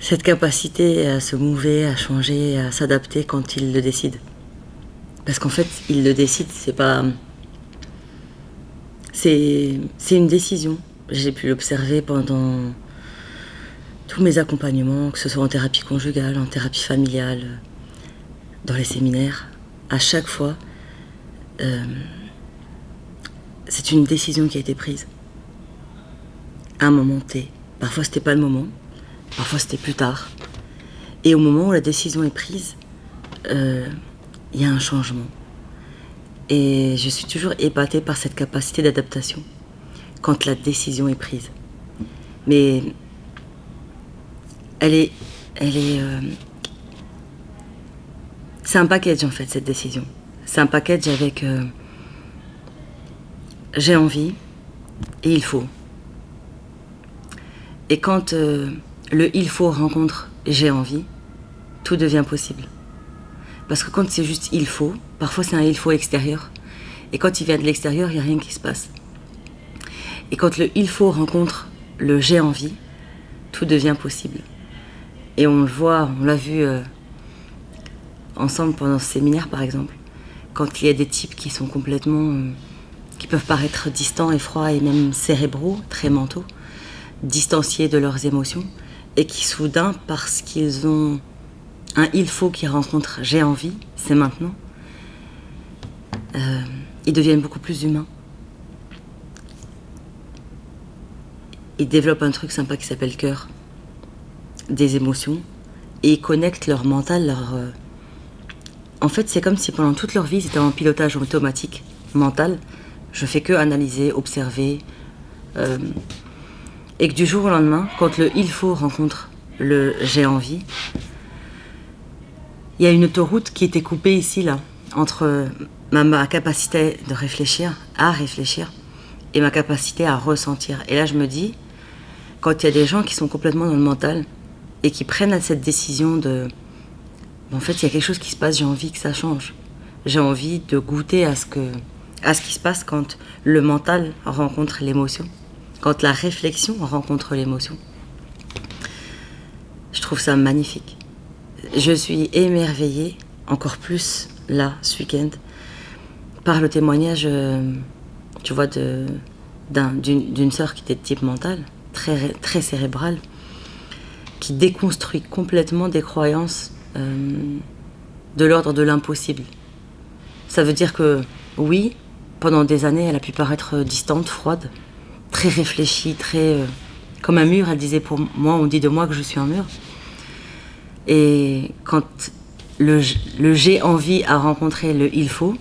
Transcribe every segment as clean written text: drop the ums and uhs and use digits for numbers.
cette capacité à se mouver, à changer, à s'adapter quand il le décide. Parce qu'en fait, il le décide, c'est pas... C'est une décision. J'ai pu l'observer pendant tous mes accompagnements, que ce soit en thérapie conjugale, en thérapie familiale, dans les séminaires. À chaque fois, c'est une décision qui a été prise. À un moment T. Parfois, c'était pas le moment. Parfois, c'était plus tard. Et au moment où la décision est prise, il y a un changement. Et je suis toujours épatée par cette capacité d'adaptation quand la décision est prise. Mais c'est un package en fait, cette décision. C'est un package avec j'ai envie et il faut. Et quand le il faut rencontre j'ai envie, tout devient possible. Parce que quand c'est juste il faut, parfois c'est un il faut extérieur. Et quand il vient de l'extérieur, il n'y a rien qui se passe. Et quand le il faut rencontre le j'ai envie, tout devient possible. Et on le voit, on l'a vu ensemble pendant ce séminaire par exemple. Quand il y a des types qui sont complètement... qui peuvent paraître distants et froids et même cérébraux, très mentaux, distanciés de leurs émotions, et qui soudain, parce qu'ils ont un il faut qui rencontre j'ai envie, c'est maintenant, ils deviennent beaucoup plus humains. Ils développent un truc sympa qui s'appelle cœur, des émotions, et ils connectent leur mental, leur... En fait, c'est comme si pendant toute leur vie, ils étaient en pilotage automatique, mental. Je fais que analyser, observer, et que du jour au lendemain, quand le il faut rencontre le j'ai envie, il y a une autoroute qui était coupée ici, là, entre ma capacité de réfléchir, à réfléchir, et ma capacité à ressentir. Et là, je me dis, quand il y a des gens qui sont complètement dans le mental et qui prennent cette décision de... En fait, il y a quelque chose qui se passe, j'ai envie que ça change. J'ai envie de goûter à ce qui se passe quand le mental rencontre l'émotion, quand la réflexion rencontre l'émotion. Je trouve ça magnifique. Je suis émerveillée, encore plus là, ce week-end, par le témoignage, tu vois, d'une sœur qui était de type mental, très, très cérébrale, qui déconstruit complètement des croyances de l'ordre de l'impossible. Ça veut dire que, oui, pendant des années, elle a pu paraître distante, froide, très réfléchie, très... comme un mur, elle disait pour moi, on dit de moi que je suis un mur. Et quand le j'ai envie a rencontré le il faut,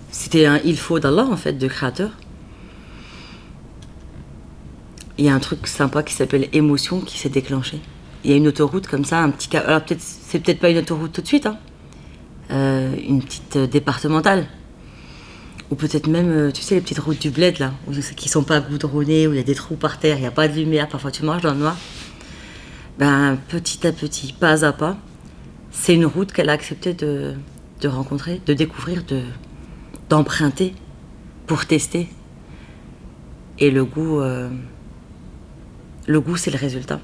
c'était un il faut d'Allah en fait, de créateur. Il y a un truc sympa qui s'appelle émotion qui s'est déclenché. Il y a une autoroute comme ça, un petit... Alors c'est peut-être pas une autoroute tout de suite, hein. Une petite départementale. Ou peut-être même, tu sais, les petites routes du bled là, qui sont pas goudronnées, où il y a des trous par terre, il n'y a pas de lumière, parfois tu marches dans le noir. Ben, petit à petit, pas à pas, c'est une route qu'elle a accepté de rencontrer, de découvrir, d'emprunter pour tester. Et le goût, c'est le résultat.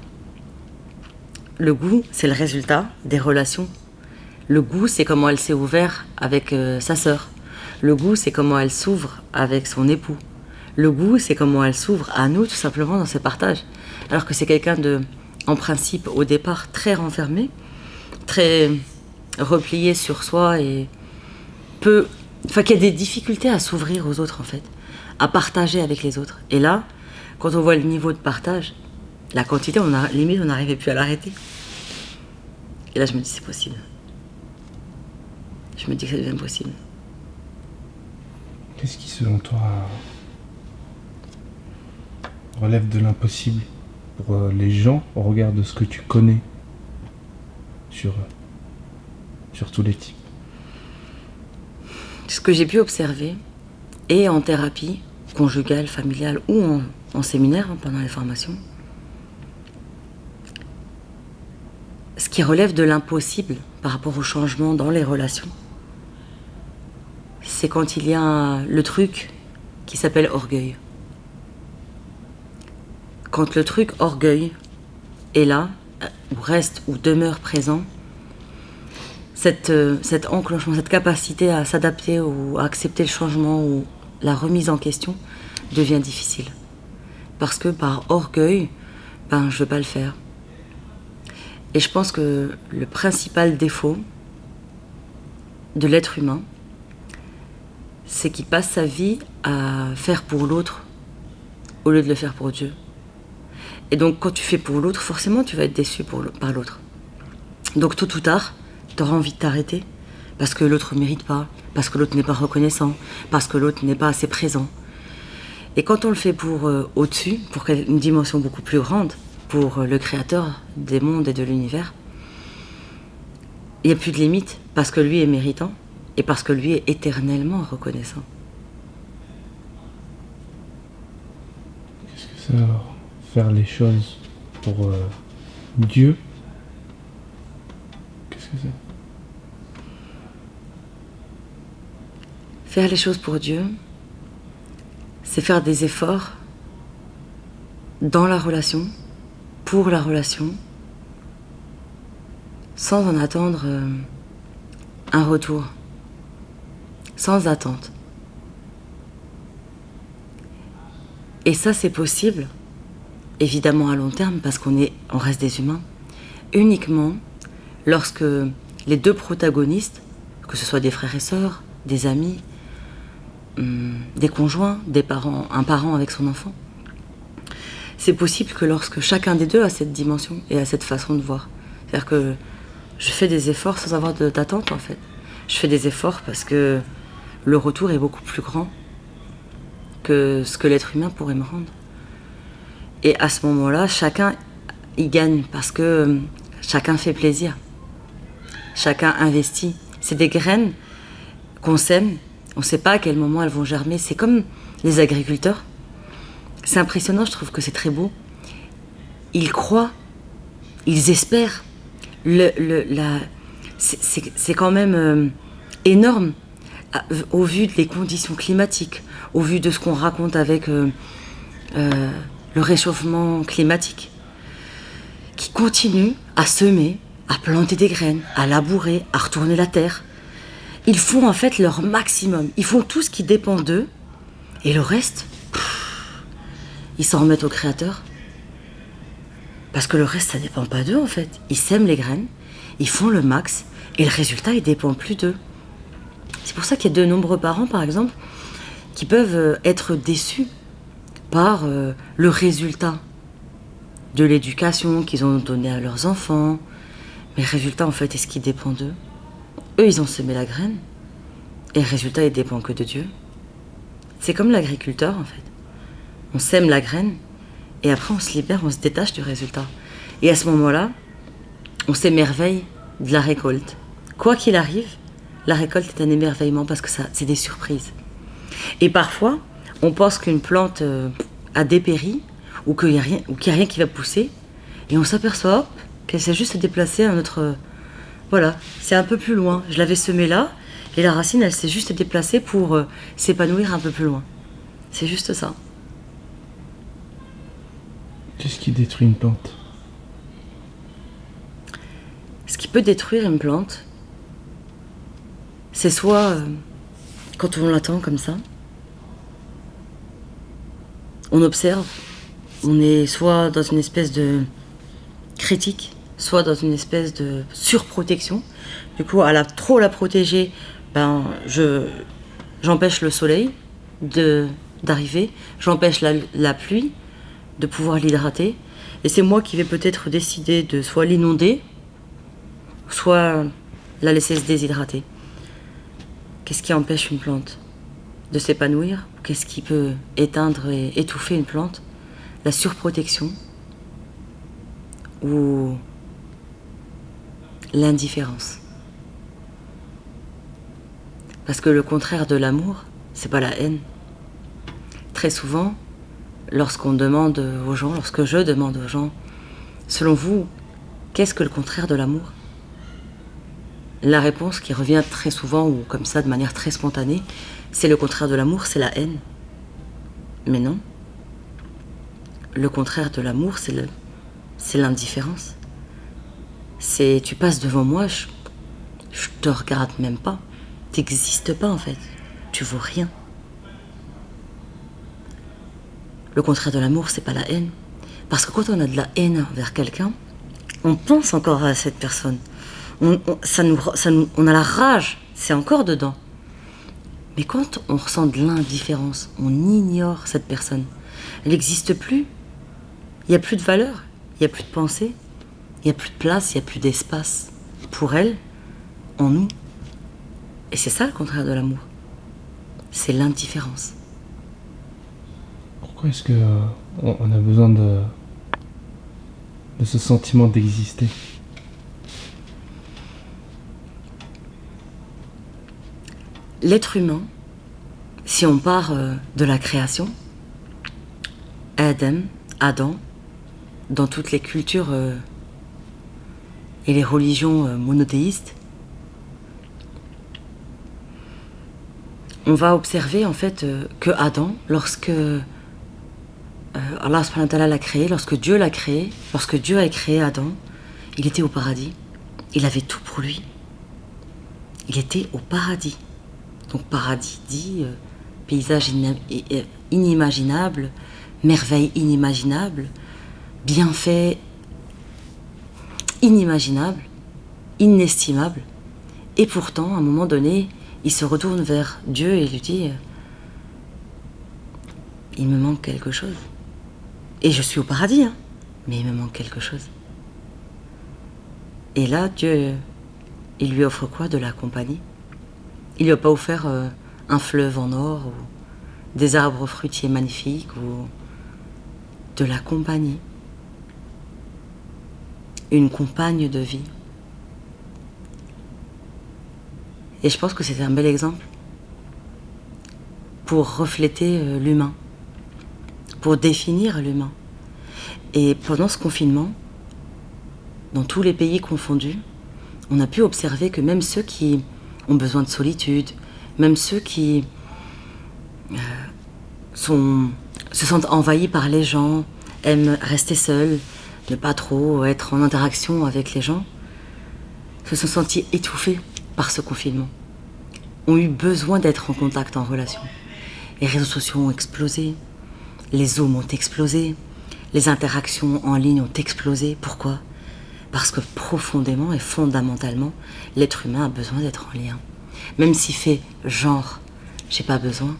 Le goût, c'est le résultat des relations. Le goût, c'est comment elle s'est ouverte avec sa sœur. Le goût, c'est comment elle s'ouvre avec son époux. Le goût, c'est comment elle s'ouvre à nous, tout simplement, dans ses partages. Alors que c'est quelqu'un de, en principe, au départ, très renfermé, très replié sur soi et qui a des difficultés à s'ouvrir aux autres, en fait, à partager avec les autres. Et là, quand on voit le niveau de partage, la quantité, limite, on n'arrivait plus à l'arrêter. Et là, je me dis, c'est possible. Je me dis que ça devient possible. Qu'est-ce qui, selon toi, relève de l'impossible pour les gens au regard de ce que tu connais sur tous les types? Ce que j'ai pu observer, et en thérapie conjugale, familiale ou en séminaire, pendant les formations, ce qui relève de l'impossible par rapport au changement dans les relations, c'est quand il y a le truc qui s'appelle orgueil. Quand le truc orgueil est là, ou reste ou demeure présent, cet enclenchement, cette capacité à s'adapter ou à accepter le changement ou la remise en question devient difficile. Parce que par orgueil, je ne veux pas le faire. Et je pense que le principal défaut de l'être humain, c'est qu'il passe sa vie à faire pour l'autre au lieu de le faire pour Dieu. Et donc quand tu fais pour l'autre, forcément tu vas être déçu par l'autre. Donc tôt ou tard, tu auras envie de t'arrêter parce que l'autre ne mérite pas, parce que l'autre n'est pas reconnaissant, parce que l'autre n'est pas assez présent. Et quand on le fait pour au-dessus, pour une dimension beaucoup plus grande, pour le créateur des mondes et de l'univers, il n'y a plus de limite parce que lui est méritant et parce que lui est éternellement reconnaissant. Qu'est-ce que ça va faire les choses pour Dieu? Qu'est-ce que c'est? Faire les choses pour Dieu, c'est faire des efforts dans la relation, pour la relation, sans en attendre un retour, sans attente. Et ça, c'est possible, évidemment à long terme, parce qu'on reste des humains, uniquement lorsque les deux protagonistes, que ce soit des frères et sœurs, des amis, des conjoints, des parents, un parent avec son enfant, c'est possible que lorsque chacun des deux a cette dimension et a cette façon de voir. C'est-à-dire que je fais des efforts sans avoir d'attente en fait. Je fais des efforts parce que le retour est beaucoup plus grand que ce que l'être humain pourrait me rendre. Et à ce moment-là, chacun y gagne parce que chacun fait plaisir. Chacun investit. C'est des graines qu'on sème. On ne sait pas à quel moment elles vont germer. C'est comme les agriculteurs. C'est impressionnant, je trouve que c'est très beau. Ils croient, ils espèrent. C'est quand même énorme au vu des conditions climatiques, au vu de ce qu'on raconte avec le réchauffement climatique, qui continuent à semer, à planter des graines, à labourer, à retourner la terre. Ils font en fait leur maximum. Ils font tout ce qui dépend d'eux. Et le reste, ils s'en remettent au Créateur. Parce que le reste, ça dépend pas d'eux en fait. Ils sèment les graines, ils font le max, et le résultat, il dépend plus d'eux. C'est pour ça qu'il y a de nombreux parents, par exemple, qui peuvent être déçus par le résultat de l'éducation qu'ils ont donnée à leurs enfants. Mais le résultat, en fait, est-ce qu'il dépend d'eux? Eux, ils ont semé la graine, et le résultat, il dépend que de Dieu. C'est comme l'agriculteur, en fait. On sème la graine, et après, on se libère, on se détache du résultat. Et à ce moment-là, on s'émerveille de la récolte. Quoi qu'il arrive, la récolte est un émerveillement parce que c'est des surprises. Et parfois, on pense qu'une plante a dépéri ou qu'il n'y a rien qui va pousser, et on s'aperçoit qu'elle s'est juste déplacée à notre... Voilà, c'est un peu plus loin. Je l'avais semée là, et la racine, elle s'est juste déplacée pour s'épanouir un peu plus loin. C'est juste ça. Qu'est-ce qui détruit une plante? Ce qui peut détruire une plante, c'est soit quand on l'attend comme ça, on observe, on est soit dans une espèce de critique, soit dans une espèce de surprotection. Du coup, à trop la protéger, j'empêche le soleil d'arriver, j'empêche la pluie de pouvoir l'hydrater, et c'est moi qui vais peut-être décider de soit l'inonder, soit la laisser se déshydrater. Qu'est-ce qui empêche une plante de s'épanouir? Qu'est-ce qui peut éteindre et étouffer une plante? La surprotection ou l'indifférence. Parce que le contraire de l'amour, c'est pas la haine. Très souvent, lorsque je demande aux gens, selon vous, qu'est-ce que le contraire de l'amour? La réponse qui revient très souvent, ou comme ça de manière très spontanée, c'est le contraire de l'amour, c'est la haine. Mais non. Le contraire de l'amour, c'est l'indifférence. C'est tu passes devant moi, je te regarde même pas. T'existes pas en fait. Tu vaux rien. Le contraire de l'amour, c'est pas la haine. Parce que quand on a de la haine envers quelqu'un, on pense encore à cette personne. On a la rage, c'est encore dedans. Mais quand on ressent de l'indifférence, on ignore cette personne. Elle n'existe plus. Il n'y a plus de valeur, il n'y a plus de pensée, il n'y a plus de place, il n'y a plus d'espace pour elle, en nous. Et c'est ça le contraire de l'amour. C'est l'indifférence. Pourquoi est-ce que on a besoin de ce sentiment d'exister? L'être humain, si on part de la création, Adam, dans toutes les cultures et les religions monothéistes, on va observer en fait que Adam, lorsque Allah subhanahu wa ta'ala l'a créé, lorsque Dieu l'a créé, lorsque Dieu a créé Adam, il était au paradis. Il avait tout pour lui. Il était au paradis. Donc paradis dit paysage inimaginable, merveille inimaginable, bienfait inimaginable, inestimable. Et pourtant, à un moment donné, il se retourne vers Dieu et lui dit il me manque quelque chose. Et je suis au paradis, hein, mais il me manque quelque chose. Et là, Dieu, il lui offre quoi? De la compagnie. Il lui a pas offert un fleuve en or ou des arbres fruitiers magnifiques ou de la compagnie. Une compagne de vie. Et je pense que c'est un bel exemple pour refléter l'humain, pour définir l'humain. Et pendant ce confinement, dans tous les pays confondus, on a pu observer que même ceux qui ont besoin de solitude, même ceux qui se sentent envahis par les gens, aiment rester seuls, ne pas trop être en interaction avec les gens, se sont sentis étouffés par ce confinement, ont eu besoin d'être en contact, en relation. Les réseaux sociaux ont explosé, les Zooms ont explosé, les interactions en ligne ont explosé. Pourquoi? Parce que profondément et fondamentalement, l'être humain a besoin d'être en lien. Même s'il fait genre, j'ai pas besoin,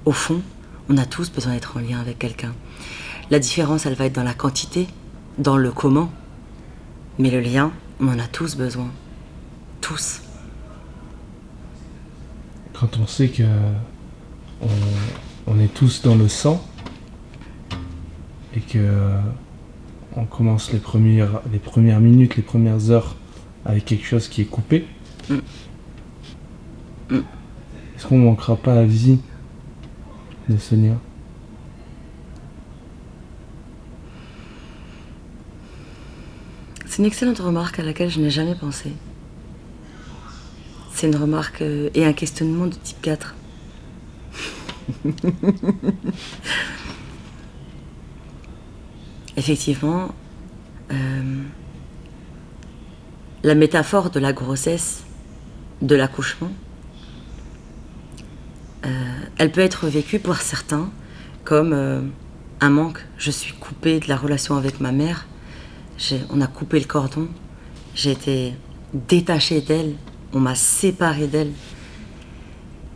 au fond, on a tous besoin d'être en lien avec quelqu'un. La différence, elle va être dans la quantité, dans le comment. Mais le lien, on en a tous besoin. Tous. Quand on sait que on est tous dans le sang et que on commence les premières minutes, les premières heures avec quelque chose qui est coupé, est-ce qu'on manquera pas la vie de ce lien? C'est une excellente remarque à laquelle je n'ai jamais pensé. C'est une remarque et un questionnement de type 4. Effectivement, la métaphore de la grossesse, de l'accouchement, elle peut être vécue par certains comme un manque. Je suis coupée de la relation avec ma mère, on a coupé le cordon, j'ai été détachée d'elle, on m'a séparée d'elle.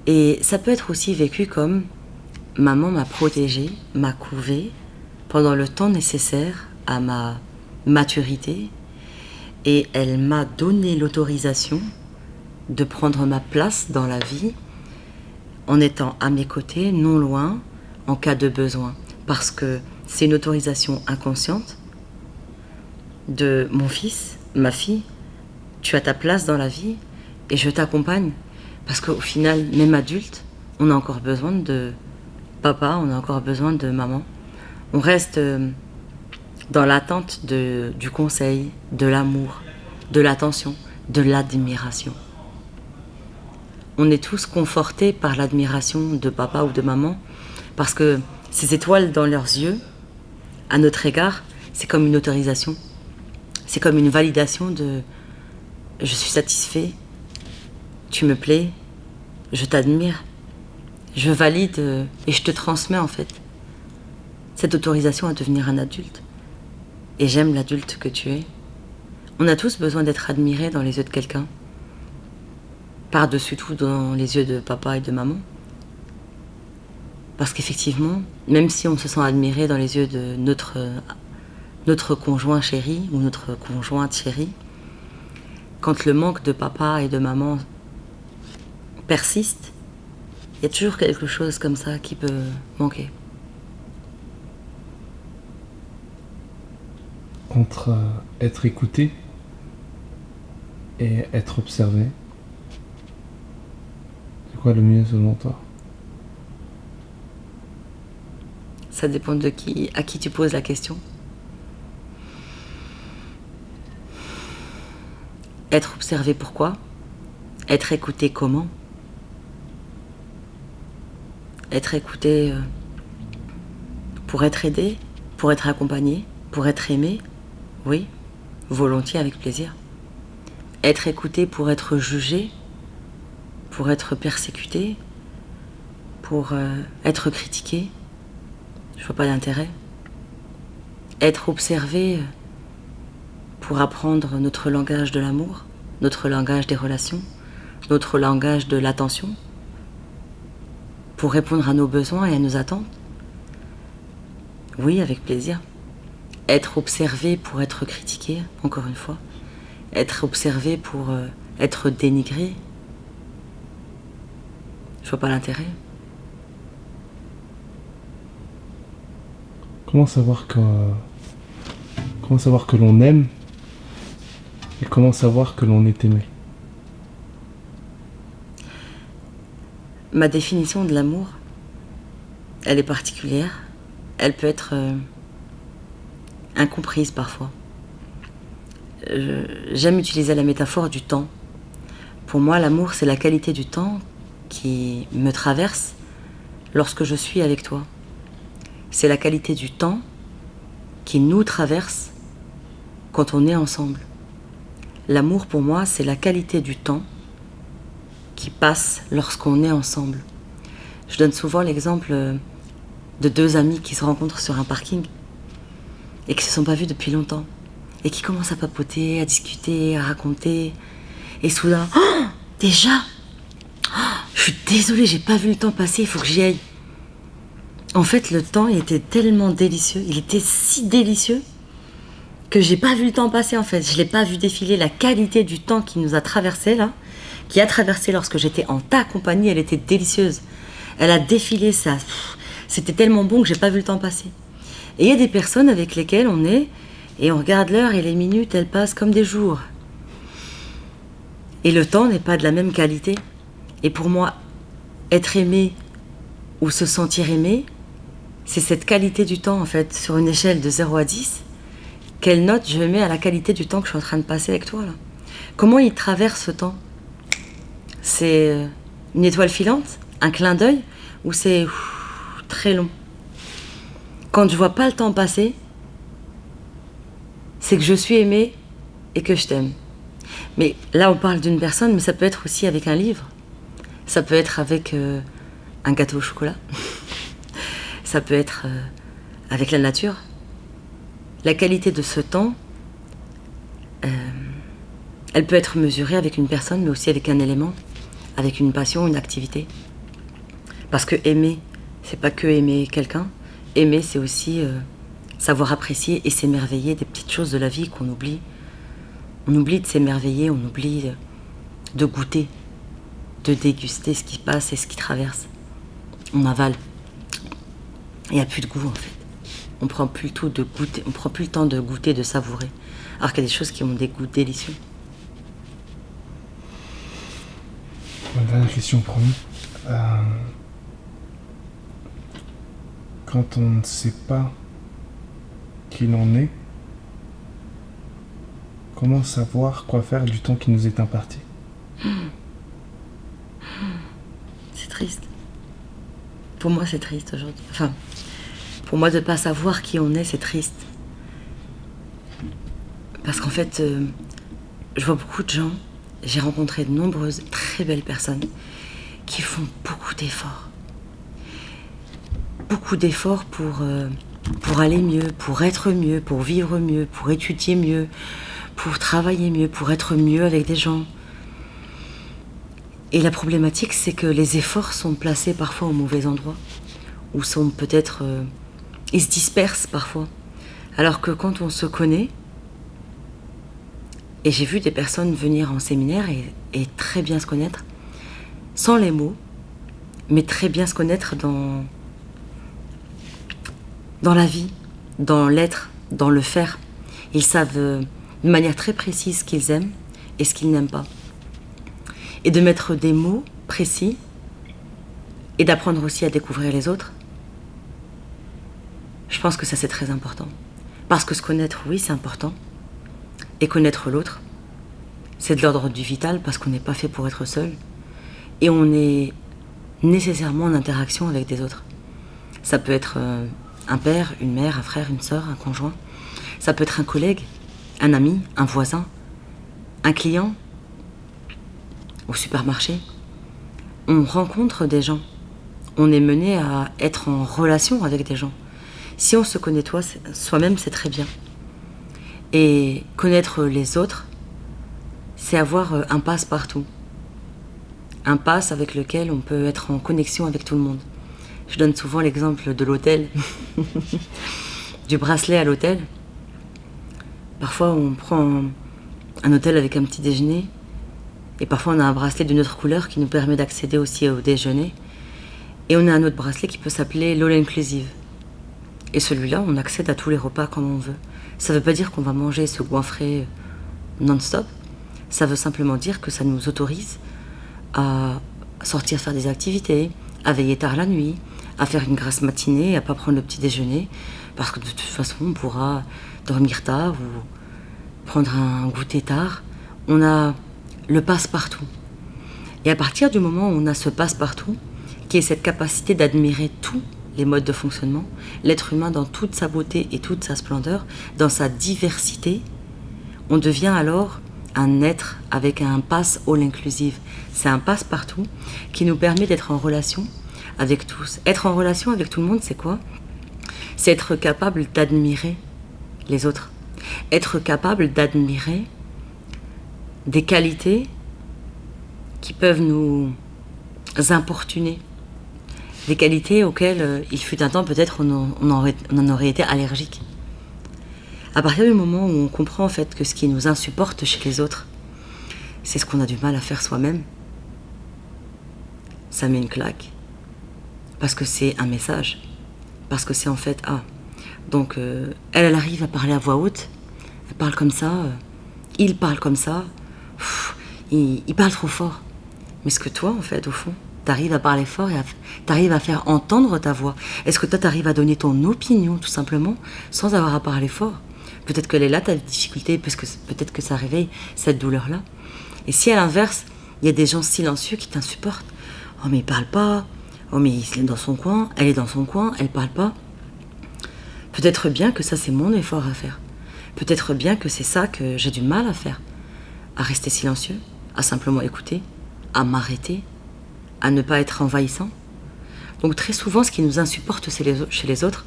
Et ça peut être aussi vécu comme maman m'a protégée, m'a couvée pendant le temps nécessaire à ma maturité et elle m'a donné l'autorisation de prendre ma place dans la vie en étant à mes côtés, non loin, en cas de besoin. Parce que c'est une autorisation inconsciente de mon fils, ma fille, tu as ta place dans la vie et je t'accompagne. Parce qu'au final, même adulte, on a encore besoin de papa, on a encore besoin de maman. On reste dans l'attente du conseil, de l'amour, de l'attention, de l'admiration. On est tous confortés par l'admiration de papa ou de maman parce que ces étoiles dans leurs yeux, à notre égard, c'est comme une autorisation. C'est comme une validation de je suis satisfait, tu me plais, je t'admire, je valide et je te transmets en fait cette autorisation à devenir un adulte. Et j'aime l'adulte que tu es. On a tous besoin d'être admirés dans les yeux de quelqu'un. Par-dessus tout dans les yeux de papa et de maman. Parce qu'effectivement, même si on se sent admiré dans les yeux de notre conjoint chéri ou notre conjointe chérie, quand le manque de papa et de maman persiste, il y a toujours quelque chose comme ça qui peut manquer. Entre être écouté et être observé, c'est quoi le mieux selon toi? Ça dépend de à qui tu poses la question. Être observé pourquoi? Être écouté comment? Être écouté pour être aidé, pour être accompagné, pour être aimé? Oui, volontiers, avec plaisir. Être écouté pour être jugé, pour être persécuté, pour être critiqué? Je vois pas d'intérêt. Être observé pour apprendre notre langage de l'amour, notre langage des relations, notre langage de l'attention, pour répondre à nos besoins et à nos attentes? Oui, avec plaisir. Être observé pour être critiqué, encore une fois. Être observé pour être dénigré. Je vois pas l'intérêt. Comment savoir que l'on aime et comment savoir que l'on est aimé? Ma définition de l'amour, elle est particulière. Elle peut être incomprise parfois. J'aime utiliser la métaphore du temps. Pour moi, l'amour, c'est la qualité du temps qui me traverse lorsque je suis avec toi. C'est la qualité du temps qui nous traverse quand on est ensemble. L'amour, pour moi, c'est la qualité du temps qui passe lorsqu'on est ensemble. Je donne souvent l'exemple de deux amis qui se rencontrent sur un parking et qui ne se sont pas vus depuis longtemps et qui commencent à papoter, à discuter, à raconter. Et soudain, oh, déjà, je suis désolée, j'ai pas vu le temps passer, il faut que j'y aille. En fait, le temps il était tellement délicieux, il était si délicieux que j'ai pas vu le temps passer en fait. Je l'ai pas vu défiler. La qualité du temps qui nous a traversé là, qui a traversé lorsque j'étais en ta compagnie, elle était délicieuse. Elle a défilé, ça. C'était tellement bon que j'ai pas vu le temps passer. Et il y a des personnes avec lesquelles on est et on regarde l'heure et les minutes, elles passent comme des jours. Et le temps n'est pas de la même qualité. Et pour moi, être aimé ou se sentir aimé, c'est cette qualité du temps en fait, sur une échelle de 0 à 10. Quelle note je mets à la qualité du temps que je suis en train de passer avec toi là? Comment il traverse ce temps? C'est une étoile filante, un clin d'œil, ou c'est très long? Quand je vois pas le temps passer, c'est que je suis aimée et que je t'aime. Mais là, on parle d'une personne, mais ça peut être aussi avec un livre. Ça peut être avec un gâteau au chocolat. Ça peut être avec la nature. La qualité de ce temps, elle peut être mesurée avec une personne, mais aussi avec un élément, avec une passion, une activité. Parce que aimer, c'est pas que aimer quelqu'un. Aimer, c'est aussi savoir apprécier et s'émerveiller des petites choses de la vie qu'on oublie. On oublie de s'émerveiller, on oublie de goûter, de déguster ce qui passe et ce qui traverse. On avale. Il n'y a plus de goût en fait. On prend plus le temps de goûter, on prend plus le temps de goûter, de savourer. Alors qu'il y a des choses qui ont des goûts délicieux. Dernière question, promis. Quand on ne sait pas qui l'on est, comment savoir quoi faire du temps qui nous est imparti? C'est triste. Pour moi, c'est triste aujourd'hui. Enfin, pour moi, de ne pas savoir qui on est, c'est triste. Parce qu'en fait, je vois beaucoup de gens, j'ai rencontré de nombreuses très belles personnes qui font beaucoup d'efforts. Beaucoup d'efforts pour aller mieux, pour être mieux, pour vivre mieux, pour étudier mieux, pour travailler mieux, pour être mieux avec des gens. Et la problématique, c'est que les efforts sont placés parfois au mauvais endroit, ou sont peut-être... ils se dispersent parfois. Alors que quand on se connaît, et j'ai vu des personnes venir en séminaire et très bien se connaître, sans les mots, mais très bien se connaître dans la vie, dans l'être, dans le faire. Ils savent de manière très précise ce qu'ils aiment et ce qu'ils n'aiment pas. Et de mettre des mots précis et d'apprendre aussi à découvrir les autres, je pense que ça c'est très important. Parce que se connaître, oui, c'est important. Et connaître l'autre, c'est de l'ordre du vital parce qu'on n'est pas fait pour être seul. Et on est nécessairement en interaction avec des autres. Ça peut être un père, une mère, un frère, une sœur, un conjoint. Ça peut être un collègue, un ami, un voisin, un client au supermarché. On rencontre des gens. On est mené à être en relation avec des gens. Si on se connaît soi-même, c'est très bien. Et connaître les autres, c'est avoir un passe-partout. Un passe avec lequel on peut être en connexion avec tout le monde. Je donne souvent l'exemple de l'hôtel, du bracelet à l'hôtel. Parfois, on prend un hôtel avec un petit déjeuner, et parfois on a un bracelet d'une autre couleur qui nous permet d'accéder aussi au déjeuner. Et on a un autre bracelet qui peut s'appeler l'all inclusive. Et celui-là, on accède à tous les repas comme on veut. Ça ne veut pas dire qu'on va manger ce goinfré non-stop. Ça veut simplement dire que ça nous autorise à sortir faire des activités, à veiller tard la nuit, à faire une grasse matinée, à ne pas prendre le petit déjeuner, parce que de toute façon, on pourra dormir tard ou prendre un goûter tard. On a le passe-partout. Et à partir du moment où on a ce passe-partout, qui est cette capacité d'admirer tous les modes de fonctionnement, l'être humain dans toute sa beauté et toute sa splendeur, dans sa diversité, on devient alors un être avec un pass all inclusive. C'est un passe-partout qui nous permet d'être en relation avec tous. Être en relation avec tout le monde, c'est quoi ? C'est être capable d'admirer les autres. Être capable d'admirer des qualités qui peuvent nous importuner. Des qualités auxquelles, il fut un temps, peut-être, on en aurait été allergique. À partir du moment où on comprend en fait que ce qui nous insupporte chez les autres, c'est ce qu'on a du mal à faire soi-même, ça met une claque. Parce que c'est un message. Parce que c'est en fait, donc elle arrive à parler à voix haute, elle parle comme ça, il parle comme ça, il parle trop fort. Mais est-ce que toi, en fait, au fond, t'arrives à parler fort et t'arrives à faire entendre ta voix? Est-ce que toi, t'arrives à donner ton opinion, tout simplement, sans avoir à parler fort? Peut-être qu'elle est là, ta difficulté, parce que peut-être que ça réveille cette douleur-là. Et si, à l'inverse, il y a des gens silencieux qui t'insupportent. Oh, mais il parle pas. Oh, mais il est dans son coin. Elle est dans son coin. Elle parle pas. Peut-être bien que ça, c'est mon effort à faire. Peut-être bien que c'est ça que j'ai du mal à faire. À rester silencieux, à simplement écouter, à m'arrêter, à ne pas être envahissant. Donc très souvent, ce qui nous insupporte chez les autres,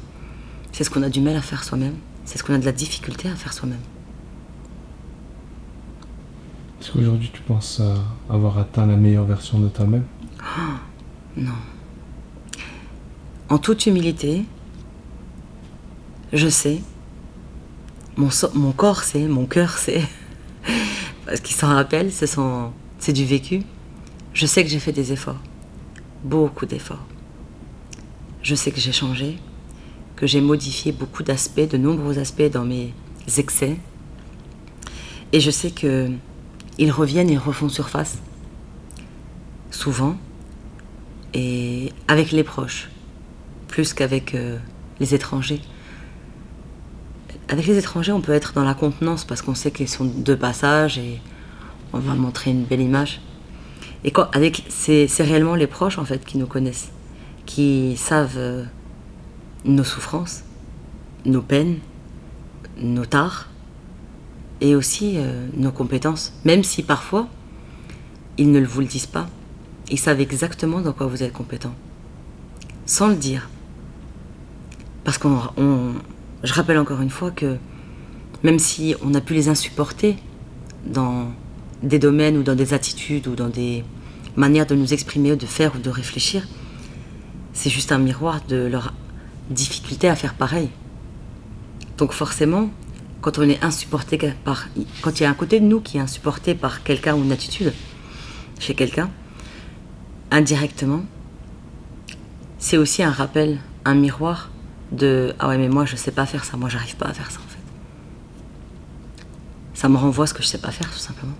c'est ce qu'on a du mal à faire soi-même. C'est ce qu'on a de la difficulté à faire soi-même. Est-ce qu'aujourd'hui tu penses avoir atteint la meilleure version de toi-même ? Non. En toute humilité, je sais, mon corps sait, mon cœur sait, parce qu'il s'en rappelle, c'est du vécu. Je sais que j'ai fait des efforts, beaucoup d'efforts. Je sais que j'ai changé, que j'ai modifié beaucoup d'aspects, de nombreux aspects dans mes excès. Et je sais qu'ils reviennent et refont surface, souvent, et avec les proches, plus qu'avec les étrangers. Avec les étrangers, on peut être dans la contenance parce qu'on sait qu'ils sont de passage et on va montrer une belle image. Et c'est réellement les proches en fait qui nous connaissent, qui savent nos souffrances, nos peines, nos tares, et aussi nos compétences, même si parfois ils ne vous le disent pas. Ils savent exactement dans quoi vous êtes compétent, sans le dire. Parce je rappelle encore une fois que même si on a pu les insupporter dans des domaines ou dans des attitudes ou dans des manières de nous exprimer, de faire ou de réfléchir, c'est juste un miroir de leur difficulté à faire pareil. Donc forcément, quand on est insupporté quand il y a un côté de nous qui est insupporté par quelqu'un ou une attitude chez quelqu'un, indirectement, c'est aussi un rappel, un miroir de « Ah ouais, mais moi je sais pas faire ça, moi j'arrive pas à faire ça en fait ». Ça me renvoie à ce que je sais pas faire tout simplement.